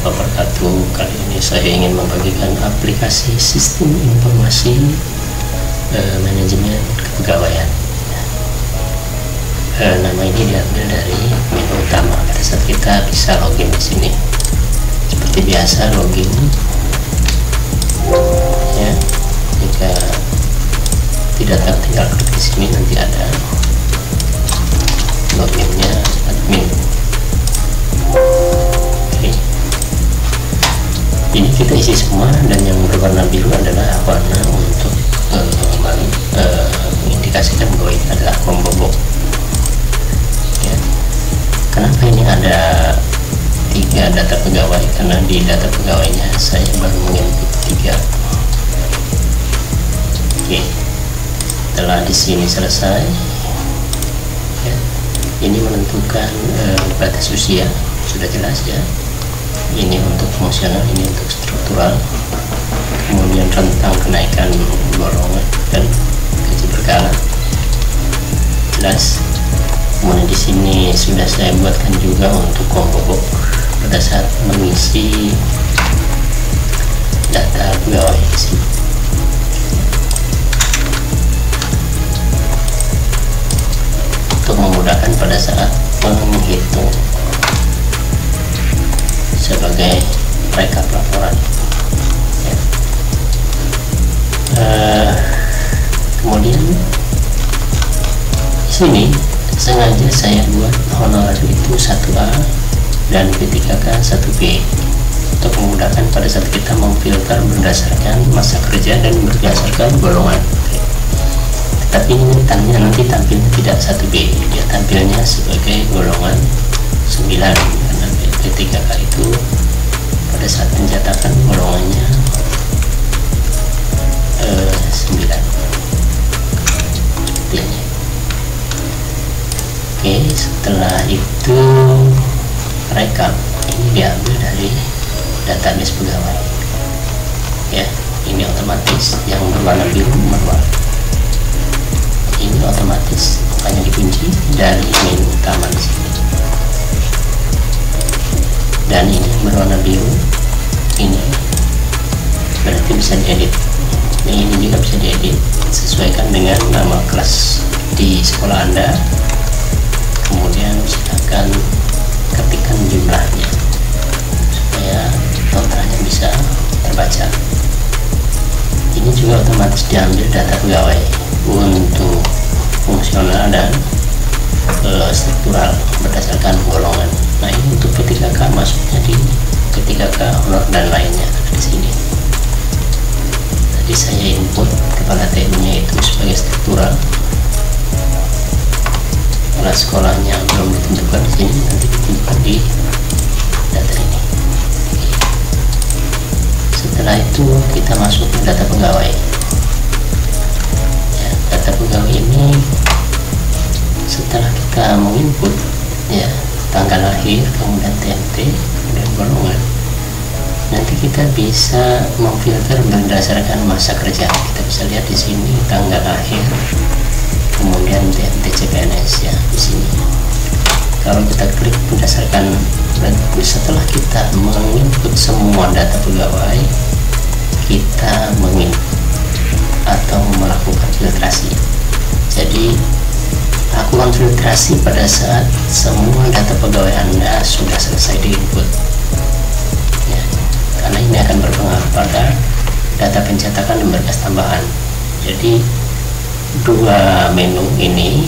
wabarakatuh. Kali ini saya ingin membagikan aplikasi sistem informasi manajemen kepegawaian. Nama ini diambil dari menu utama pada saat kita bisa login di sini. Seperti biasa login, ya. Jika tidak tinggal klik di sini, nanti ada loginnya admin. Oke. Ini kita isi semua, dan yang berwarna biru adalah warna untuk mengindikasikan bahwa ini adalah combo box. Ya. Kenapa ini ada 3 data pegawai? Karena di data pegawainya saya baru menginput 3. Oke. Setelah di sini selesai, ya, ini menentukan batas usia, sudah jelas ya. Ini untuk fungsional, ini untuk struktural. Kemudian rentang kenaikan golongan dan gaji berkala, jelas. Kemudian di sini sudah saya buatkan juga untuk combo box pada saat mengisi data pegawai di sini. Untuk memudahkan pada saat menghitung sebagai rekap laporan. Ya. Kemudian di sini sengaja saya buat honorer itu 1A dan P3K 1B untuk memudahkan pada saat kita memfilter berdasarkan masa kerja dan berdasarkan golongan. Tapi ini nanti tampilnya tidak 1B, dia tampilnya sebagai golongan 9, karena P3K itu pada saat pencatatan golongannya 9 seperti ini. Oke, setelah itu rekap ini diambil dari database pegawai, ya. Ini otomatis, yang berwarna biru manual. Ini otomatis, makanya dikunci dari menu utama di sini. Dan ini yang berwarna biru, ini berarti bisa diedit. Ini juga bisa diedit, sesuaikan dengan nama kelas di sekolah Anda. Kemudian silakan ketikkan jumlahnya supaya totalnya bisa terbaca. Ini juga otomatis diambil data pegawai untuk fungsional dan struktural berdasarkan golongan. Nah, ini untuk P3K masuknya di P3K honor dan lainnya ada di sini. Tadi saya input kepala TU-nya itu sebagai struktural. Kepala sekolahnya belum ditentukan di sini, nanti ditentukan di data ini. Setelah itu kita masuk ke data pegawai. Ya, data pegawai ini setelah kita menginput, ya, tanggal lahir, kemudian TMT, kemudian golongan, nanti kita bisa memfilter berdasarkan masa kerja. Kita bisa lihat di sini tanggal lahir, kemudian TMT CPNS, ya, di sini. Kalau kita klik berdasarkan, setelah kita menginput semua data pegawai, kita menginput atau melakukan filtrasi. Jadi lakukan filtrasi pada saat semua data pegawai Anda sudah selesai diinput, ya, karena ini akan berpengaruh pada data pencetakan dan berkas tambahan. Jadi 2 menu ini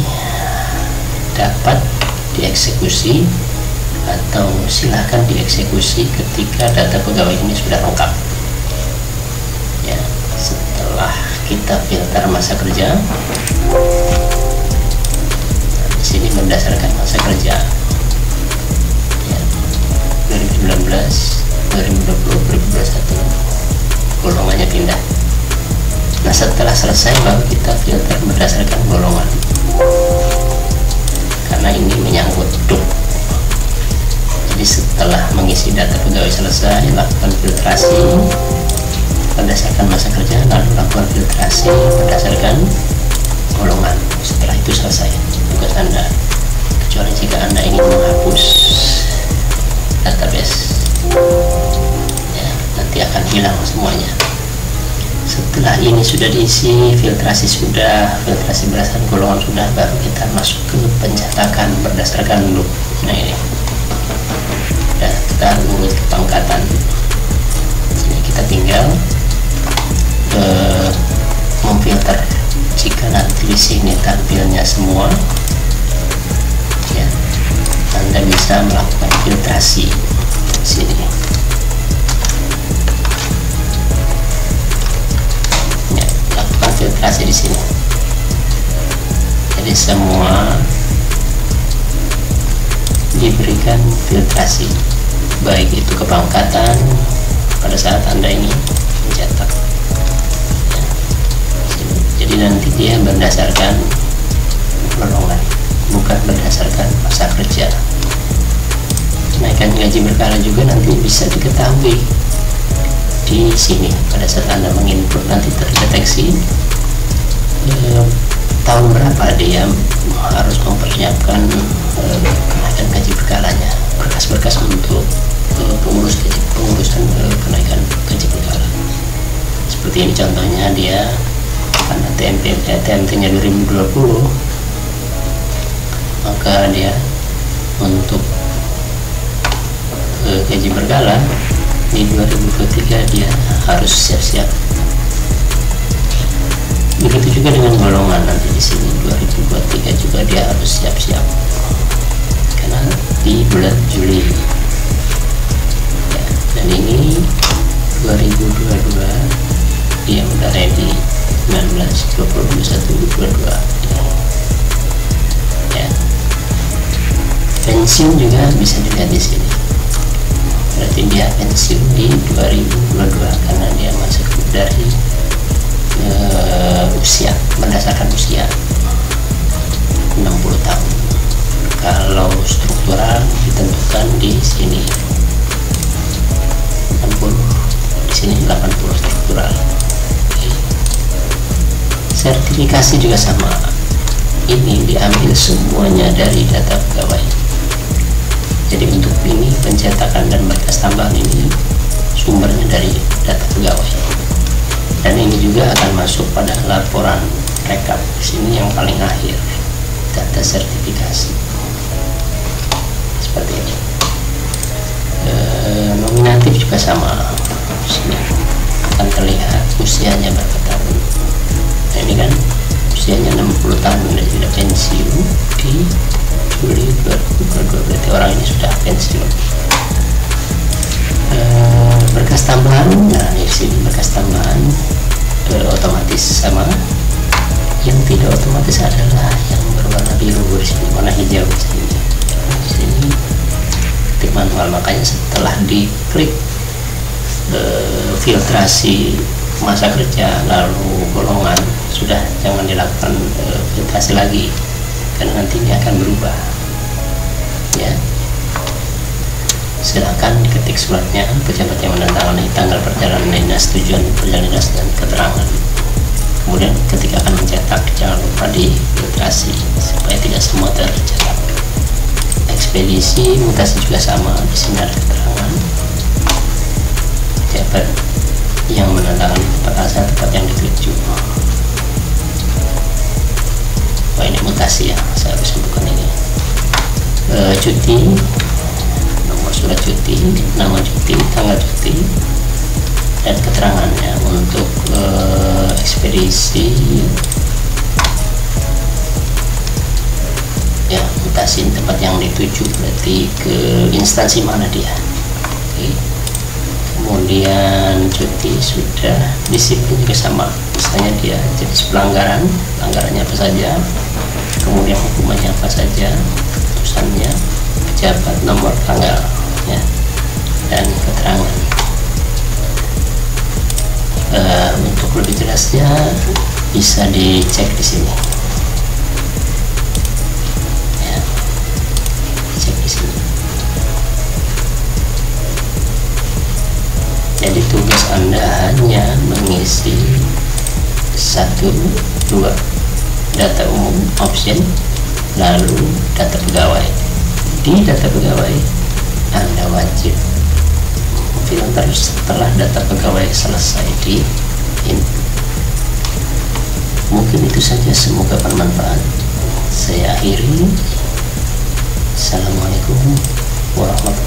dapat dieksekusi atau silahkan dieksekusi ketika data pegawai ini sudah lengkap. Ya, setelah kita filter masa kerja, di sini berdasarkan masa kerja, ya, 2019, 2020, 2021, golongannya pindah. Nah, setelah selesai baru kita filter berdasarkan golongan, karena ini menyangkut DUK. Jadi setelah mengisi data pegawai selesai, lakukan filtrasi berdasarkan masa kerja, lalu lakukan filtrasi berdasarkan golongan. Setelah itu selesai tugas Anda, kecuali jika Anda ingin menghapus database. hilang semuanya. Setelah ini sudah diisi, filtrasi berdasarkan golongan sudah, baru kita masuk ke pencetakan berdasarkan loop. Nah ini udah, kita urut kepangkatan. Sini kita tinggal memfilter. Jika nanti di sini tampilnya semua, ya, Anda bisa melakukan filtrasi di sini. Filtrasi di sini, jadi semua diberikan filtrasi, baik itu kepangkatan pada saat Anda ini mencetak ya. Jadi nanti dia berdasarkan golongan, bukan berdasarkan masa kerja. Kenaikan gaji berkala juga nanti bisa diketahui di sini pada saat Anda menginput, nanti terdeteksi tahun berapa dia harus mempersiapkan kenaikan gaji berkalanya, berkas-berkas untuk pengurusan kenaikan gaji berkala. Seperti ini contohnya, dia karena TMT-nya 2020, maka dia untuk gaji berkala di 2023 dia harus siap-siap. Begitu juga dengan golongan, nanti di sini 2023 juga dia harus siap-siap karena di bulan Juli ya. Dan ini 2022 dia udah ready, 19, 20, 21, 22 ya. Pensiun juga bisa dilihat di sini, berarti dia pensiun di 2022 karena dia masuk dari usia, berdasarkan usia 60 tahun. Kalau struktural ditentukan di sini 60, di sini 80 struktural. Sertifikasi juga sama, ini diambil semuanya dari data pegawai. Jadi untuk ini pencetakan dan berkas tambahan ini sumbernya dari data pegawai. Dan ini juga akan masuk pada laporan rekap di sini yang paling akhir, data sertifikasi seperti ini. Nominatif juga sama, di sini akan terlihat usianya berapa tahun. Nah, ini kan usianya 60 tahun dan sudah pensiun di Juli 2022, berarti orang ini sudah pensiun. Berkas tambahan, nah di sini berkas tambahan otomatis sama. Yang tidak otomatis adalah yang berwarna biru di sini, warna hijau di sini. Di sini ketik manual, makanya setelah diklik filtrasi masa kerja lalu golongan, sudah jangan dilakukan filtrasi lagi karena nantinya akan berubah ya. Silakan diketik suratnya, pejabat yang menandatangani tanggal perjalanan dinas, tujuan perjalanan dinas dan keterangan. Kemudian ketika akan mencetak, jangan lupa difiltrasi supaya tidak semua tercetak. Ekspedisi mutasi juga sama, di sini ada keterangan pejabat yang menandatangani tempat asal, tempat yang dituju. Wah, ini mutasi ya, saya harus sebutkan ini. Cuti, surat cuti, nama cuti, tanggal cuti, dan keterangannya. Untuk ekspedisi ya, mutasi tempat yang dituju, berarti ke instansi mana dia. Oke. Kemudian cuti sudah, disiplin juga sama, misalnya dia jenis pelanggarannya apa saja, kemudian hukumannya apa saja, keputusannya, pejabat, nomor, tanggal ya, dan keterangan. Untuk lebih jelasnya bisa dicek di sini ya, cek di sini. Jadi tugas Anda hanya mengisi 1, 2 data umum option, lalu data pegawai. Di data pegawai Anda wajib filter setelah data pegawai selesai di input. Mungkin itu saja, semoga bermanfaat. Saya akhiri. Assalamualaikum warahmatullahi wabarakatuh.